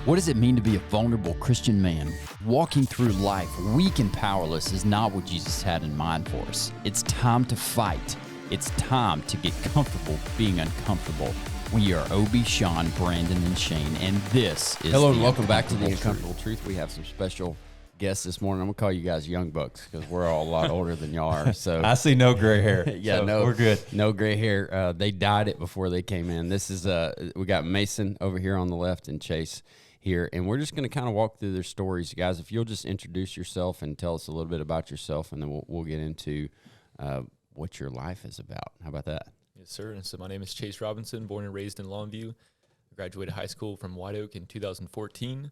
What does it mean to be a vulnerable Christian man? Walking through life weak and powerless is not what Jesus had in mind for us. It's time to fight. It's time to get comfortable being uncomfortable. We are Obi, Sean, Brandon, and Shane, and this is Hello The and welcome back to The Uncomfortable Uncomfortable Truth. We have some special guests this morning. I'm going to call you guys young bucks because we're all a lot older than y'all are. So I see no gray hair. yeah, so no, we're good. No gray hair. They dyed it before they came in. This is we got Mason over here on the left and Chase here, and we're just going to kind of walk through their stories, guys. If you'll just introduce yourself and tell us a little bit about yourself, and then we'll get into what your life is about. How about that? Yes, sir. And so my name is Chase Robinson, born and raised in Longview. Graduated high school from White Oak in 2014.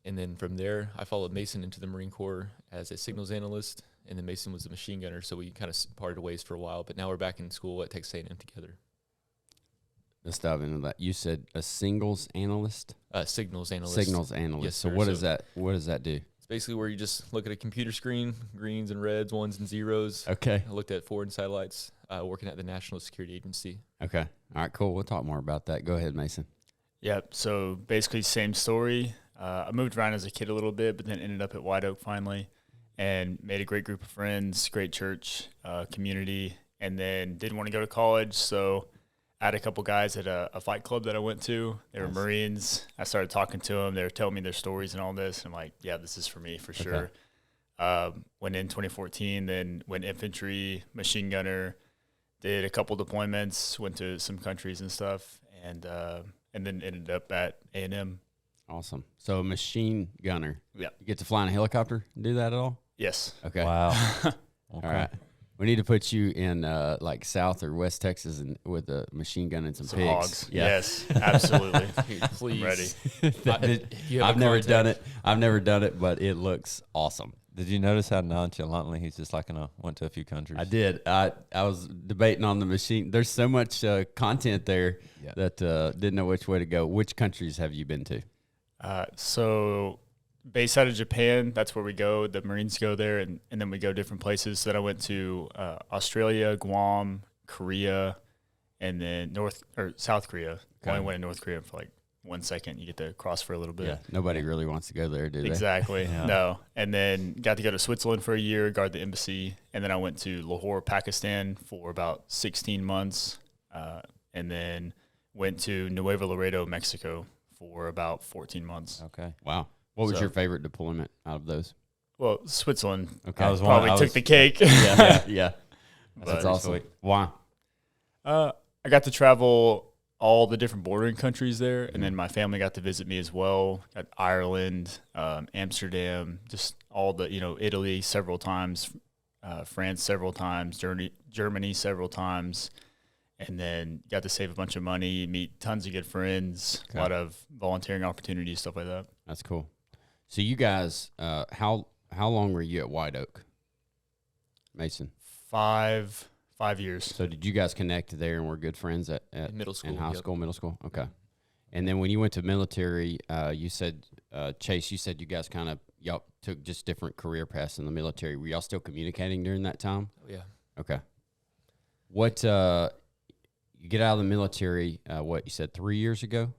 And then from there, I followed Mason into the Marine Corps as a signals analyst. And then Mason was a machine gunner, so we kind of parted ways for a while. But now we're back in school at Texas A&M together. Let's dive into that. You said a singles analyst? Signals analyst. Signals analyst. Yes, so sir. what does that do? It's basically where you just look at a computer screen, greens and reds, ones and zeros. Okay. I looked at foreign satellites, working at the National Security Agency. Okay. All right, cool. We'll talk more about that. Go ahead, Mason. Yep. So basically, same story. I moved around as a kid a little bit, but then ended up at White Oak finally, and made a great group of friends, great church community, and then didn't want to go to college, so I had a couple guys at a fight club that I went to. They were Marines. I started talking to them. They were telling me their stories and all this, and I'm like, yeah, this is for me for sure. Went in 2014, then went infantry, machine gunner, did a couple deployments, went to some countries and stuff, and then ended up at A&M. Awesome. So machine gunner. Yeah. You get to fly in a helicopter and do that at all? Yes. Okay. Wow. Okay. All right. We need to put you in like South or West Texas and with a machine gun and some pigs. Hogs. Yeah. Yes, absolutely. Please. Ready. If you have I've a never contact- done it. I've never done it, but it looks awesome. Did you notice how nonchalantly he's just like, went to a few countries? I did. I was debating on the machine. There's so much content there that didn't know which way to go. Which countries have you been to? So based out of Japan, that's where we go. The Marines go there, and then we go different places. So then I went to Australia, Guam, Korea, and then South Korea. I only went to North Korea for like 1 second. You get to cross for a little bit. Yeah. Nobody really wants to go there, do they? Exactly. Yeah. No. And then got to go to Switzerland for a year, guard the embassy. And then I went to Lahore, Pakistan for about 16 months. And then went to Nuevo Laredo, Mexico for about 14 months. Okay. Wow. What was So- your favorite deployment out of those? Well, Switzerland Okay. I was probably I took was- the cake. yeah. That's But- awesome. sweet. Why? I got to travel all the different bordering countries there, and then my family got to visit me as well at Ireland, Amsterdam, just all the, Italy several times, France several times, Germany several times, and then got to save a bunch of money, meet tons of good friends, Okay. a lot of volunteering opportunities, stuff like that. That's cool. So you guys, how long were you at White Oak, Mason? 5 years. So did you guys connect there and were good friends at In middle school, in high yep. school, middle school? Okay. And then when you went to military, you said, Chase, you said you guys y'all took just different career paths in the military. Were y'all still communicating during that time? Oh, yeah. Okay. What, you get out of the military, what, you said 3 years ago?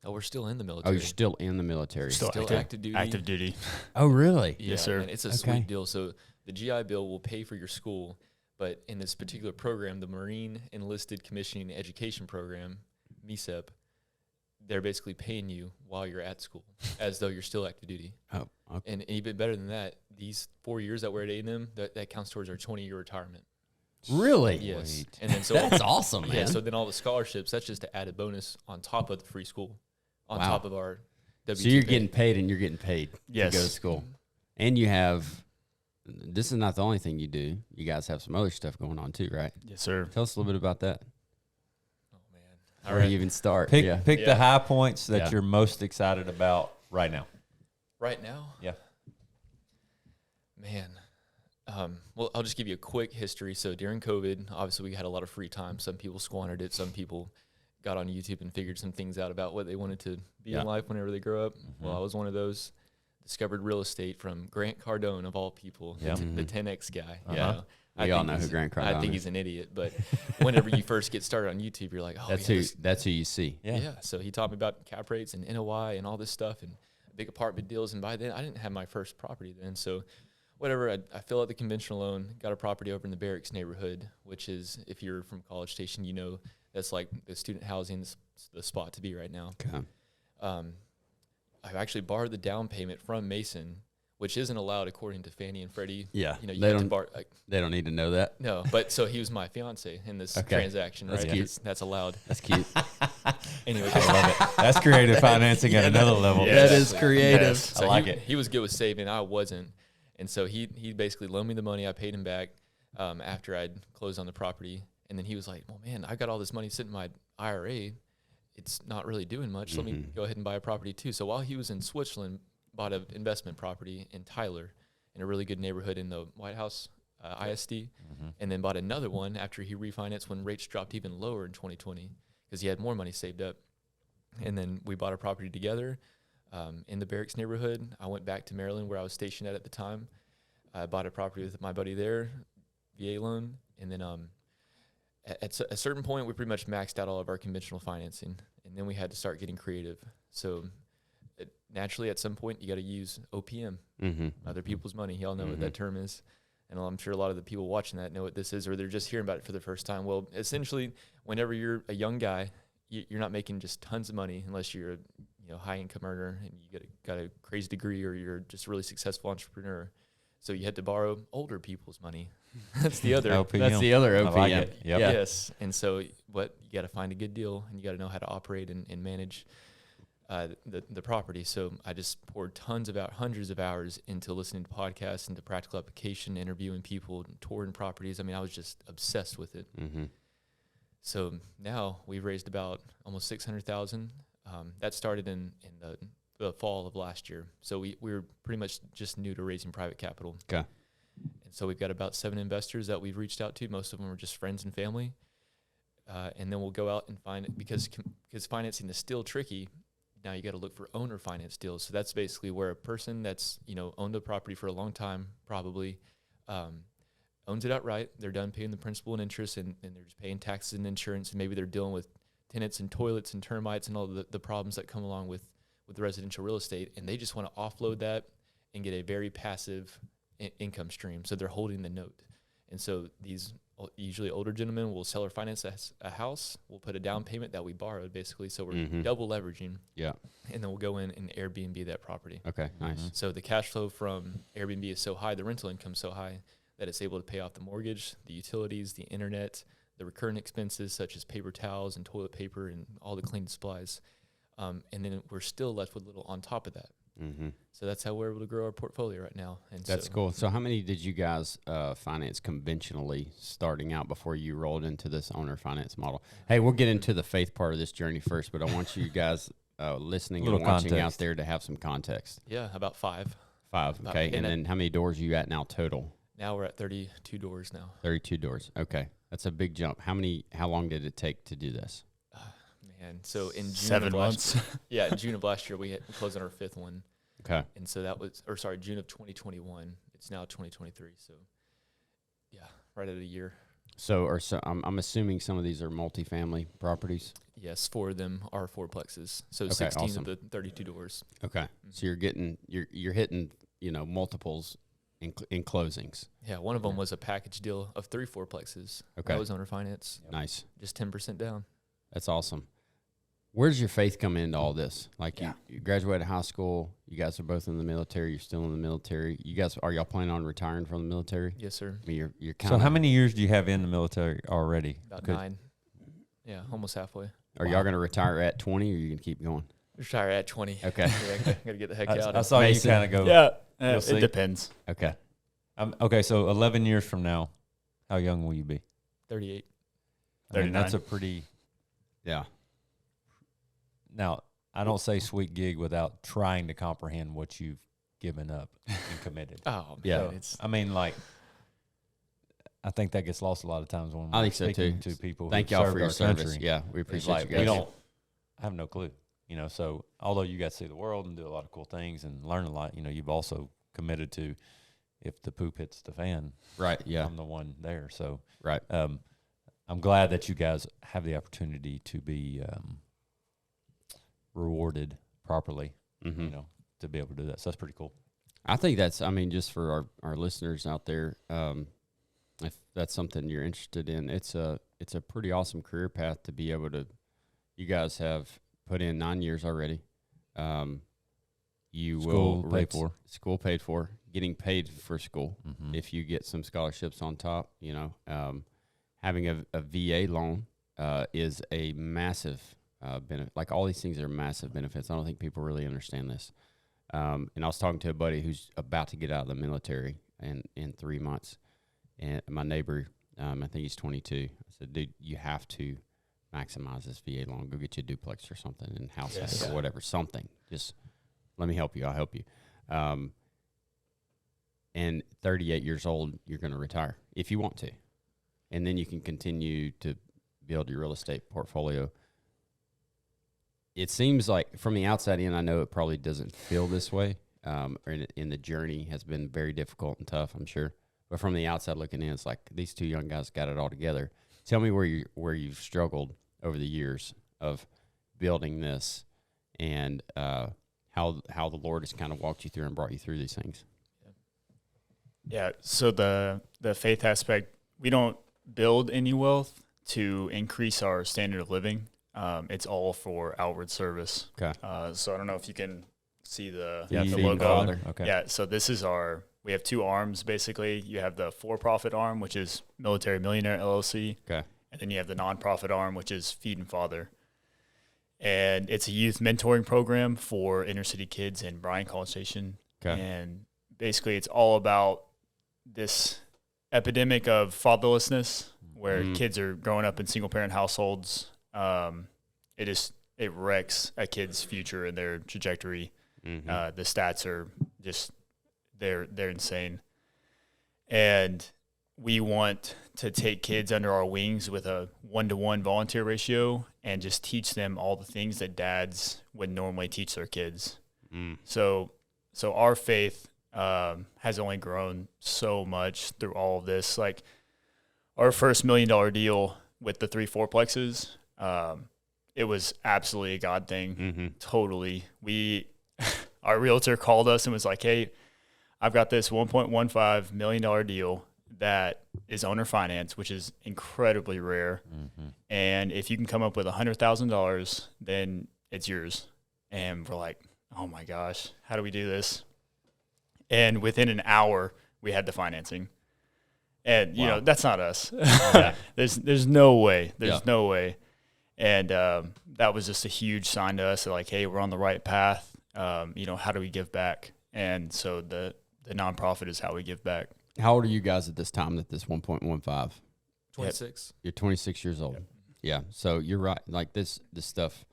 Oh, we're still in the Oh, military. you're still in the military. Still active duty. Active duty. Oh, really? Yeah, Yes, sir. man, it's a Okay. sweet deal. So the GI Bill will pay for your school, but in this particular program, the Marine Enlisted Commissioning and Education Program, MECEP, they're basically paying you while you're at school as though you're still active duty. Oh, okay. And even better than that, these 4 years that we're at A&M, that counts towards our 20-year retirement. Really? Yes. Sweet. And then so That's awesome, man. Yeah, so then all the scholarships, that's just an added bonus on top of the free school, on Wow. top of our W2 So you're pay. getting paid and you're getting paid Yes. to go to school. And you have, this is not the only thing you do. You guys have some other stuff going on too, right? Yes, sir. Tell us a little bit about that. Oh, man. Where do you even start? Pick yeah. pick Yeah. the high points that Yeah. you're most excited about right now. Right now? Yeah. Man. Well, I'll just give you a quick history. So during COVID, obviously we had a lot of free time. Some people squandered it. Some people got on YouTube and figured some things out about what they wanted to be Yeah. in life whenever they grow up. Well, I was one of those. discovered real estate from Grant Cardone of all people, Yeah. the 10X guy. Uh-huh. Yeah. We all know who Grant I Cardone think is. he's an idiot, but whenever you first get started on YouTube, you're like, oh, That's yeah, who. That's who you see. yeah. So he taught me about cap rates and NOI and all this stuff and big apartment deals. And by then, I didn't have my first property then. So whatever, I fill out the conventional loan, got a property over in the Barracks neighborhood, which is, if you're from College Station, you know, that's like the student housing, the spot to be right now. Okay. I actually borrowed the down payment from Mason, which isn't allowed according to Fannie and Freddie. Yeah. You know, you They have to don't- borrow. Like, They don't need to know that. no, but so he was my fiance in this Okay. transaction, That's right? cute. That's allowed. That's cute. Anyway, I love it. That's creative financing at another level. Yeah. That is creative. Yes. So I like he, it. He was good with saving. I wasn't. And so he basically loaned me the money. I paid him back after I'd closed on the property. And then he was like, well, man, I got all this money sitting in my IRA. It's not really doing much. Let me go ahead and buy a property too. So while he was in Switzerland, bought an investment property in Tyler in a really good neighborhood in the White House ISD. And then bought another one after he refinanced when rates dropped even lower in 2020 because he had more money saved up. And then we bought a property together in the Barracks neighborhood. I went back to Maryland where I was stationed at the time. I bought a property with my buddy there, VA loan. And then at a certain point, we pretty much maxed out all of our conventional financing. And then we had to start getting creative. So naturally, at some point, you got to use OPM, other people's money. Y'all know what that term is. And I'm sure a lot of the people watching that know what this is, or they're just hearing about it for the first time. Well, essentially, whenever you're a young guy, you're not making just tons of money unless you're a high income earner and you got a crazy degree, or you're just a really successful entrepreneur. So you had to borrow older people's money. That's the other. OPM. That's the other I OPM. like it. Yep. Yeah. Yes. And so you got to find a good deal, and you got to know how to operate and manage the property. So I just poured hundreds of hours into listening to podcasts, into practical application, interviewing people, touring properties. I mean, I was just obsessed with it. So now we've raised about almost $600,000. That started in the fall of last year. So we were pretty much just new to raising private capital. Okay. And so we've got about 7 investors that we've reached out to. Most of them are just friends and family. And then we'll go out and find it because financing is still tricky. Now you got to look for owner finance deals. So that's basically where a person that's owned a property for a long time, probably owns it outright. They're done paying the principal and interest, and they're just paying taxes and insurance, and maybe they're dealing with tenants and toilets and termites and all the problems that come along with residential real estate, and they just want to offload that and get a very passive income stream. So they're holding the note. And so these usually older gentlemen will sell or finance a house. We'll put a down payment that we borrowed, basically. So we're double leveraging. Yeah. And then we'll go in and Airbnb that property. Okay. Nice. So the cash flow from Airbnb is so high, the rental income so high, that it's able to pay off the mortgage, the utilities, the internet, the recurring expenses such as paper towels and toilet paper and all the cleaning supplies. And then we're still left with little on top of that. So that's how we're able to grow our portfolio right now. And That's cool. So how many did you guys finance conventionally starting out before you rolled into this owner finance model? Hey, we'll get into the faith part of this journey first, but I want you guys listening and Little watching out context. there to have some context. Yeah, about 5. 5, About- okay. and And that- then how many doors are you at now total? Now we're at 32 doors now. 32 doors. Okay. That's a big jump. How long did it take to do this? Man, so in June 7 of last months. year, in June of last year, we closed on our 5th one. Okay. And so June of 2021. It's now 2023. So, yeah, right at a year. So I'm assuming some of these are multifamily properties. Yes, 4 of them are fourplexes. So Okay, 16 awesome. of the 32 doors. Okay. So you're hitting, multiples in closings. Yeah, one of them was a package deal of 3 fourplexes. Okay. That was owner finance, Nice. just 10% down. That's awesome. Where does your faith come into all this? Like Yeah. you graduated high school, you guys are both in the military, you're still in the military. Are y'all planning on retiring from the military? Yes, sir. I mean, you're kind So of. how many years do you have in the military already? About Good. 9. Yeah, almost halfway. Are y'all going to retire at 20 or are you going to keep going? Retire at 20. Okay. Yeah, gotta get the heck out. I saw Mason. you kind of go. Yeah, see. it depends. Okay. Okay, so 11 years from now, how young will you be? 38. I mean, that's 39. a pretty. Yeah. Now, I don't say sweet gig without trying to comprehend what you've given up and committed. Oh, Yeah. man, it's I mean, like, I think that gets lost a lot of times when I we're think so, speaking too. to people. Thank who've y'all served for your our service. country. Yeah, we It's appreciate like, you guys. we don't. I have no clue. So although you got to see the world and do a lot of cool things and learn a lot, you've also committed to, if the poop hits the fan, Right. Yeah. I'm the one there. So Right. I'm glad that you guys have the opportunity to be rewarded properly, Mm-hmm. to be able to do that. So that's pretty cool. I think that's, I mean, just for our listeners out there, if that's something you're interested in, it's a pretty awesome career path to be able to. You guys have put in 9 years already. You School will paid for. School paid for. Getting paid for school. Mm-hmm. If you get some scholarships on top, having a VA loan is a massive benefit. Like, all these things are massive benefits. I don't think people really understand this. And I was talking to a buddy who's about to get out of the military in 3 months. And my neighbor, I think he's 22. I said, dude, you have to maximize this VA loan. Go get you a duplex or something and house Yes. or whatever, something. Just let me help you. I'll help you. And 38 years old, you're going to retire if you want to. And then you can continue to build your real estate portfolio. It seems like from the outside in, I know it probably doesn't feel this way. And the journey has been very difficult and tough, I'm sure. But from the outside looking in, it's like these two young guys got it all together. Tell me where you've struggled over the years of building this, and how the Lord has kind of walked you through and brought you through these things. Yeah. So the faith aspect, we don't build any wealth to increase our standard of living. It's all for outward service. Okay. So I don't know if you can see the Feeding logo. Father. Okay. Yeah. So this is we have two arms basically. You have the for-profit arm, which is Military Millionaire LLC. Okay. And then you have the nonprofit arm, which is Feeding Father. And it's a youth mentoring program for inner city kids in Bryan College Station. Okay. And basically it's all about this epidemic of fatherlessness where kids are growing up in single parent households. It wrecks a kid's future and their trajectory. Mm-hmm. The stats are just, they're insane. And we want to take kids under our wings with a 1-to-1 volunteer ratio and just teach them all the things that dads would normally teach their kids. Mm. So our faith has only grown so much through all of this. Like, our first $1 million deal with the 3 fourplexes, it was absolutely a God thing. Mm-hmm. Totally. Our realtor called us and was like, hey, I've got this $1.15 million deal that is owner finance, which is incredibly rare. Mm-hmm. And if you can come up with $100,000, then it's yours. And we're like, oh my gosh, how do we do this? And within an hour, we had the financing. And, you know, that's not us. There's no way. There's no way. And that was just a huge sign to us that, like, hey, we're on the right path. You know, how do we give back? And so the nonprofit is how we give back. How old are you guys at this time that this 1.15? 26. You're 26 years old. Yep. Yeah. So you're right. Like this stuff,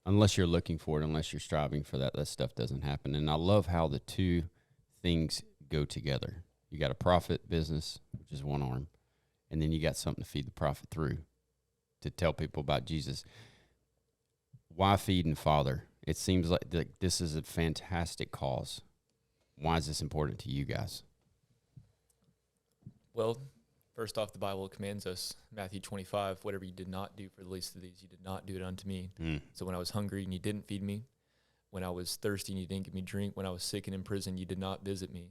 unless you're looking for it, unless you're striving for that stuff doesn't happen. And I love how the two things go together. You got a profit business, which is one arm, and then you got something to feed the profit through to tell people about Jesus. Why Feeding Father? It seems like this is a fantastic cause. Why is this important to you guys? Well, first off, the Bible commands us, Matthew 25, whatever you did not do for the least of these, you did not do it unto me. So when I was hungry and you didn't feed me, when I was thirsty and you didn't give me drink, when I was sick and in prison, you did not visit me.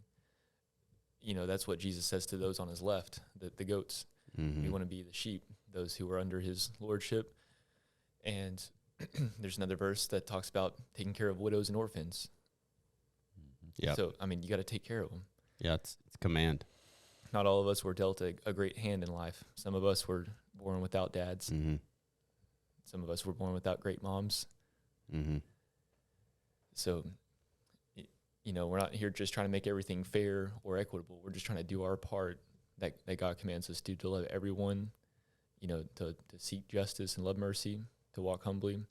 You know, that's what Jesus says to those on his left, the goats. Mm-hmm. We want to be the sheep, those who are under his lordship. And there's another verse that talks about taking care of widows and orphans. Yeah. So, I mean, you got to take care of them. Yeah, it's command. Not all of us were dealt a great hand in life. Some of us were born without dads. Mm-hmm. Some of us were born without great moms. Mm-hmm. So, you know, we're not here just trying to make everything fair or equitable. We're just trying to do our part that God commands us to love everyone, you know, to seek justice and love mercy, to walk humbly.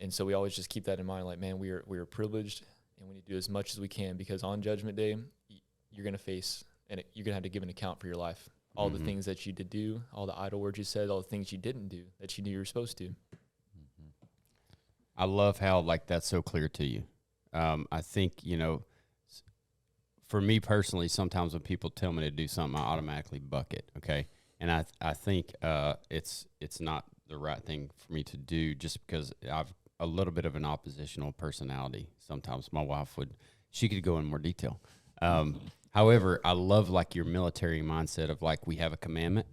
And so we always just keep that in mind, like, man, we are privileged, and we need to do as much as we can, because on Judgment Day, you're going to face, and you're going to have to give an account for your life. All the things that you did do, all the idle words you said, all the things you didn't do that you knew you were supposed to. I love how like that's so clear to you. I think, you know, for me personally, sometimes when people tell me to do something, I automatically buck it. Okay. And I think it's not the right thing for me to do just because I've a little bit of an oppositional personality. Sometimes my wife she could go in more detail. However, I love like your military mindset of like, we have a commandment,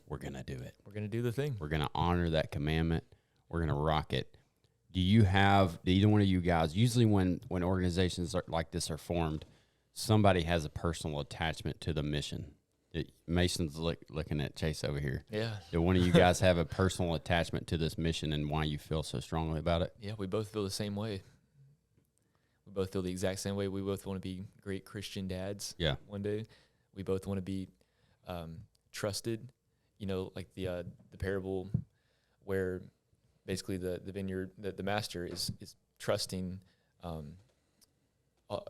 we're going to do it. We're going to do the thing. We're going to honor that commandment. We're going to rock it. Do either one of you guys, usually when organizations like this are formed, somebody has a personal attachment to the mission? Mason's looking at Chase over here. Yeah. Do one of you guys have a personal attachment to this mission and why you feel so strongly about it? Yeah, we both feel the same way. We both feel the exact same way. We both want to be great Christian dads. Yeah. One day, we both want to be trusted. You know, like the parable where basically the vineyard, the master is trusting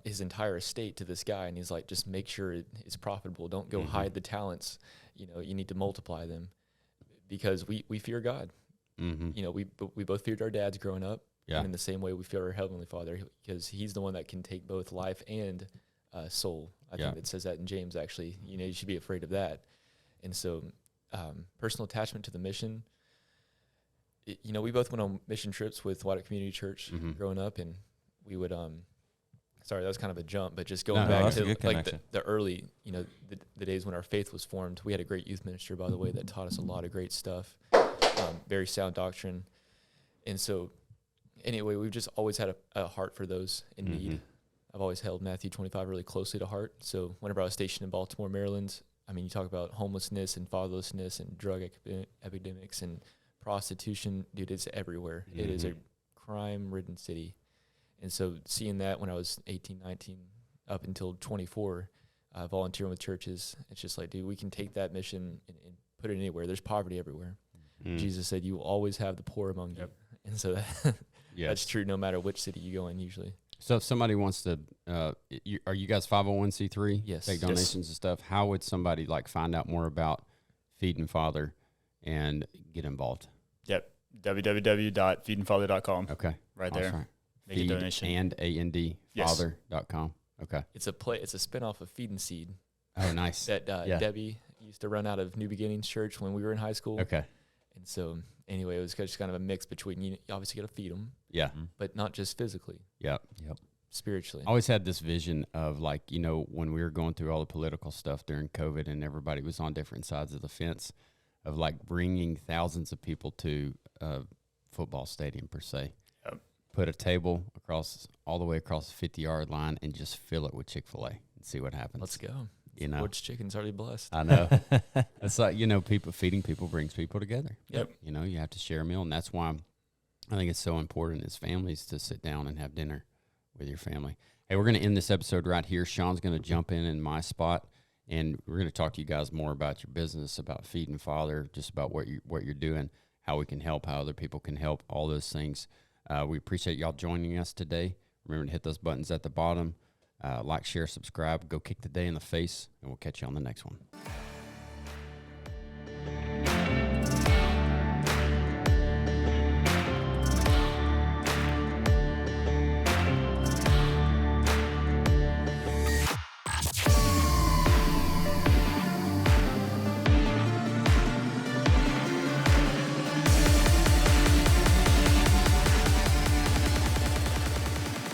his entire estate to this guy, and he's like, just make sure it's profitable. Don't go hide the talents. You know, you need to multiply them, because we fear God. Mm-hmm. You know, we both feared our dads growing up. Yeah. And in the same way, we fear our Heavenly Father, because He's the one that can take both life and soul. I think it says that in James, actually. You know, you should be afraid of that. And so, personal attachment to the mission. You know, we both went on mission trips with White Oak Community Church growing up, and we would sorry, that was kind of a jump, but just going back to like the early, you know, the days when our faith was formed. We had a great youth minister, by the way, that taught us a lot of great stuff, very sound doctrine. And so anyway, we've just always had a heart for those in need. I've always held Matthew 25 really closely to heart. So whenever I was stationed in Baltimore, Maryland, I mean, you talk about homelessness and fatherlessness and drug epidemics and prostitution, dude, it's everywhere. It is a crime-ridden city. And so seeing that when I was 18, 19, up until 24, volunteering with churches, it's just like, dude, we can take that mission and put it anywhere. There's poverty everywhere. Jesus said, you will always have the poor among you. And so that's true no matter which city you go in usually. So if somebody wants to, are you guys 501c3? Yes. Take donations and stuff. How would somebody like find out more about Feeding Father and get involved? Yep. www.feedingfather.com. Okay. Right there. Right. Make a donation. And AND father.com. Okay. It's a spinoff of Feed and Seed. Oh, nice. That Debbie used to run out of New Beginnings Church when we were in high school. Okay. And so anyway, it was just kind of a mix between, you obviously got to feed them. Yeah. But not just physically. Yep. Spiritually. I always had this vision of like, you know, when we were going through all the political stuff during COVID and everybody was on different sides of the fence, of like bringing thousands of people to a football stadium per se. Yep. Put a table all the way across the 50-yard line and just fill it with Chick-fil-A and see what happens. Let's go. You know, Lord's chicken's already blessed. I know. It's like, you know, feeding people brings people together. Yep. You know, you have to share a meal, and that's why I think it's so important as families to sit down and have dinner with your family. Hey, we're going to end this episode right here. Sean's going to jump in my spot, and we're going to talk to you guys more about your business, about Feeding Father, just about what you're doing, how we can help, how other people can help, all those things. We appreciate y'all joining us today. Remember to hit those buttons at the bottom. Like, share, subscribe. Go kick the day in the face, and we'll catch you on the next one.